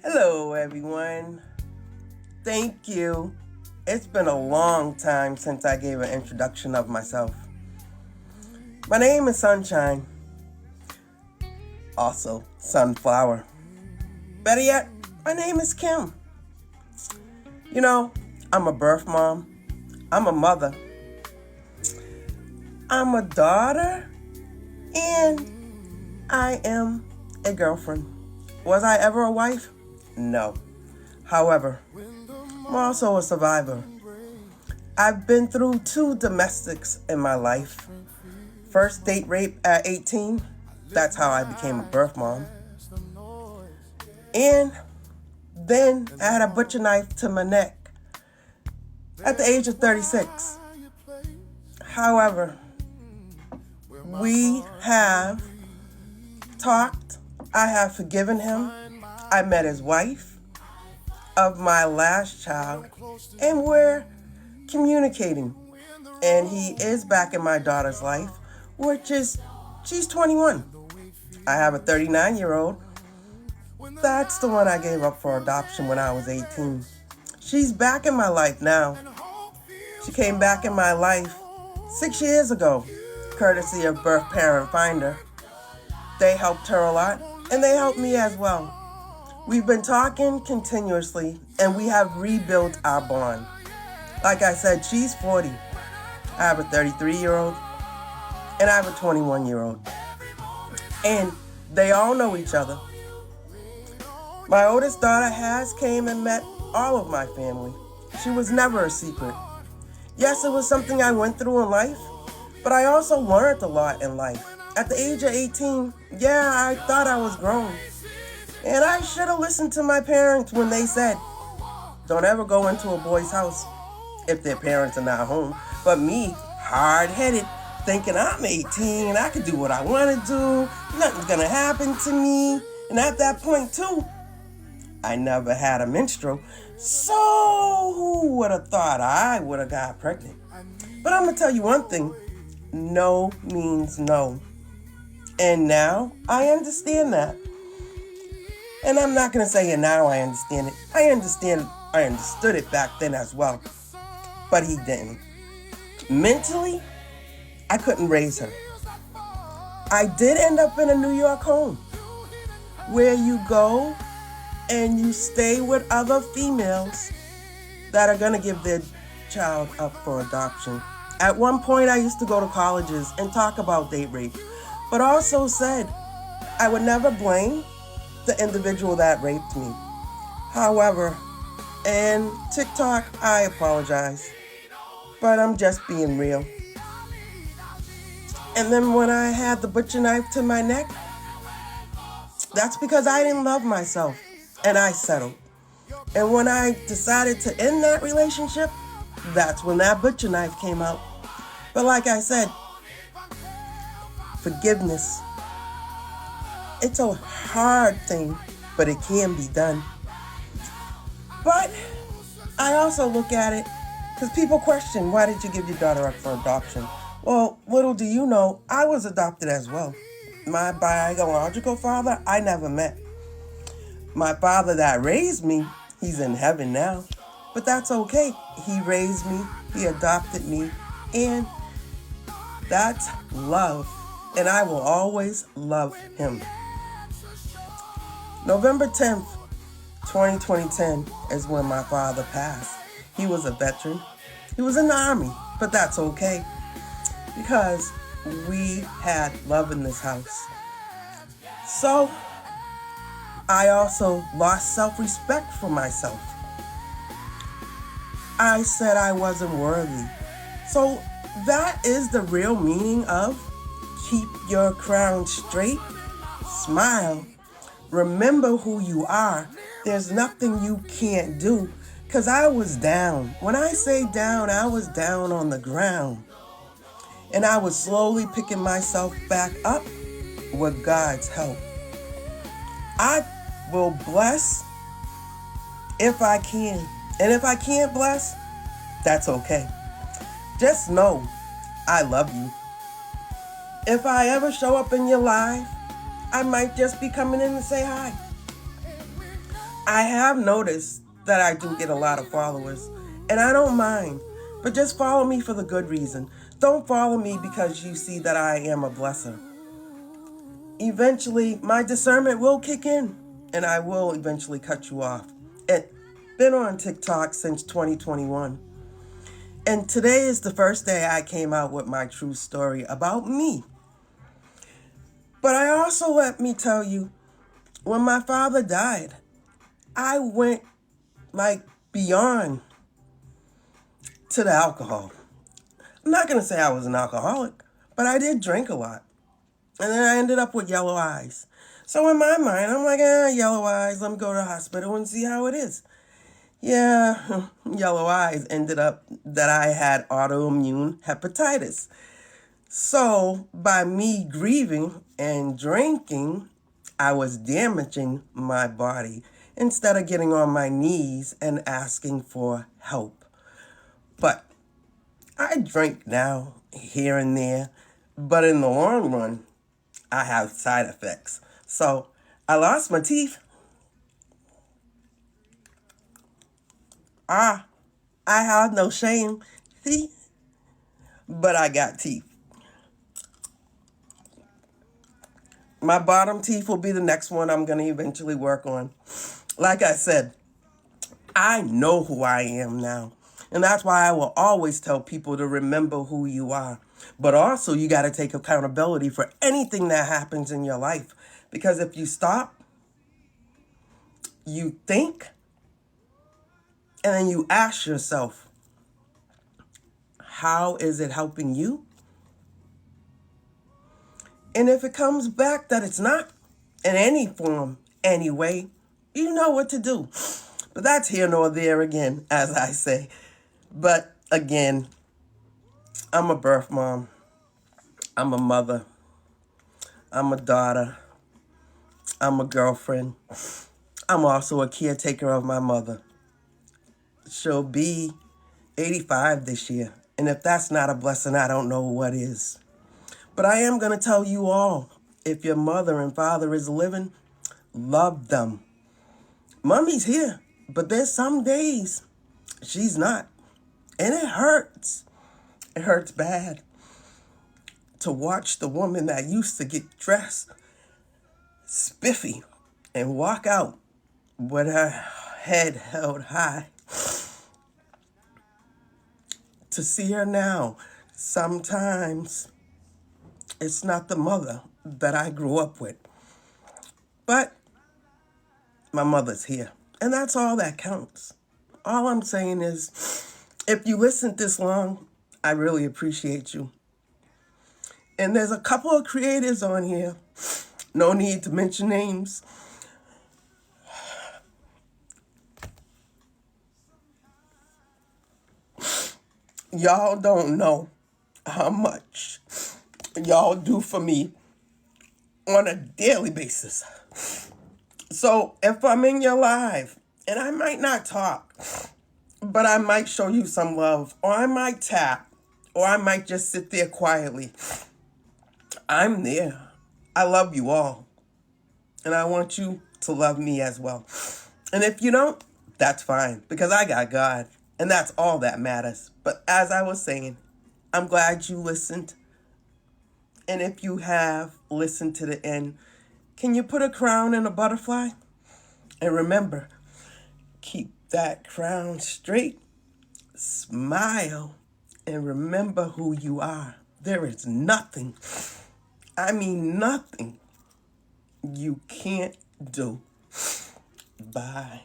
Hello, everyone. Thank you. It's been a long time since I gave an introduction of myself. My name is Sunshine, also Sunflower. Better yet, my name is Kim. You know, I'm a birth mom, I'm a mother, I'm a daughter, and I am a girlfriend. Was I ever a wife? No. However, I'm also a survivor. I've been through 2 domestics in my life. First date rape at 18. That's how I became a birth mom. And then I had a butcher knife to my neck at the age of 36. However, we have talked. I have forgiven him. I met his wife of my last child, and we're communicating. And he is back in my daughter's life, she's 21. I have a 39-year-old. That's the one I gave up for adoption when I was 18. She's back in my life now. She came back in my life 6 years ago, courtesy of Birth Parent Finder. They helped her a lot, and they helped me as well. We've been talking continuously, and we have rebuilt our bond. Like I said, she's 40. I have a 33-year-old, and I have a 21-year-old. And they all know each other. My oldest daughter has came and met all of my family. She was never a secret. Yes, it was something I went through in life, but I also learned a lot in life. At the age of 18, I thought I was grown. And I should have listened to my parents when they said, don't ever go into a boy's house if their parents are not home. But me, hard-headed, thinking I'm 18, I can do what I want to do, nothing's going to happen to me. And at that point, too, I never had a menstrual. So who would have thought I would have got pregnant? But I'm going to tell you one thing. No means no. And now I understand that. And I'm not going to say now I understand it. I understood it back then as well. But he didn't. Mentally, I couldn't raise her. I did end up in a New York home where you go and you stay with other females that are going to give their child up for adoption. At one point, I used to go to colleges and talk about date rape, but also said I would never blame the individual that raped me. However, and TikTok, I apologize, but I'm just being real. And then when I had the butcher knife to my neck, that's because I didn't love myself, and I settled. And when I decided to end that relationship, that's when that butcher knife came out. But like I said, forgiveness, it's a hard thing, but it can be done. But I also look at it, because people question, why did you give your daughter up for adoption? Well, little do you know, I was adopted as well. My biological father, I never met. My father that raised me, he's in heaven now. But that's okay. He raised me, he adopted me, and that's love. And I will always love him. November 10th, 2010 is when my father passed. He was a veteran. He was in the Army, but that's okay because we had love in this house. So I also lost self-respect for myself. I said I wasn't worthy. So that is the real meaning of keep your crown straight, smile, remember who you are. There's nothing you can't do. Because I was down. When I say down, I was down on the ground. And I was slowly picking myself back up with God's help. I will bless if I can. And if I can't bless, that's okay. Just know I love you. If I ever show up in your life, I might just be coming in to say hi. I have noticed that I do get a lot of followers, and I don't mind. But just follow me for the good reason. Don't follow me because you see that I am a blesser. Eventually, my discernment will kick in, and I will eventually cut you off. It's been on TikTok since 2021. And today is the first day I came out with my true story about me. But I also, let me tell you, when my father died, I went like beyond to the alcohol. I'm not going to say I was an alcoholic, but I did drink a lot. And then I ended up with yellow eyes. So in my mind, I'm like, yellow eyes, let me go to the hospital and see how it is. Yeah, yellow eyes ended up that I had autoimmune hepatitis. So by me grieving and drinking, I was damaging my body instead of getting on my knees and asking for help. But I drink now, here and there, but in the long run, I have side effects. So I lost my teeth. I have no shame. See? But I got teeth. My bottom teeth will be the next one I'm going to eventually work on. Like I said, I know who I am now. And that's why I will always tell people to remember who you are. But also, you got to take accountability for anything that happens in your life. Because if you stop, you think, and then you ask yourself, how is it helping you? And if it comes back that it's not, in any form, any way, you know what to do. But that's here nor there again, as I say. But again, I'm a birth mom. I'm a mother. I'm a daughter. I'm a girlfriend. I'm also a caretaker of my mother. She'll be 85 this year. And if that's not a blessing, I don't know what is. But I am going to tell you all, if your mother and father is living, love them. Mommy's here, but there's some days she's not. And it hurts. It hurts bad to watch the woman that used to get dressed spiffy and walk out with her head held high. To see her now, sometimes it's not the mother that I grew up with. But my mother's here. And that's all that counts. All I'm saying is, if you listened this long, I really appreciate you. And there's a couple of creators on here. No need to mention names. Y'all don't know how much y'all do for me on a daily basis. So if I'm in your live, and I might not talk, but I might show you some love, or I might tap, or I might just sit there quietly, I'm there. I love you all. And I want you to love me as well. And if you don't, that's fine, because I got God. And that's all that matters. But as I was saying, I'm glad you listened. And if you have listened to the end, can you put a crown in a butterfly? And remember, keep that crown straight, smile, and remember who you are. There is nothing, I mean nothing, you can't do. Bye.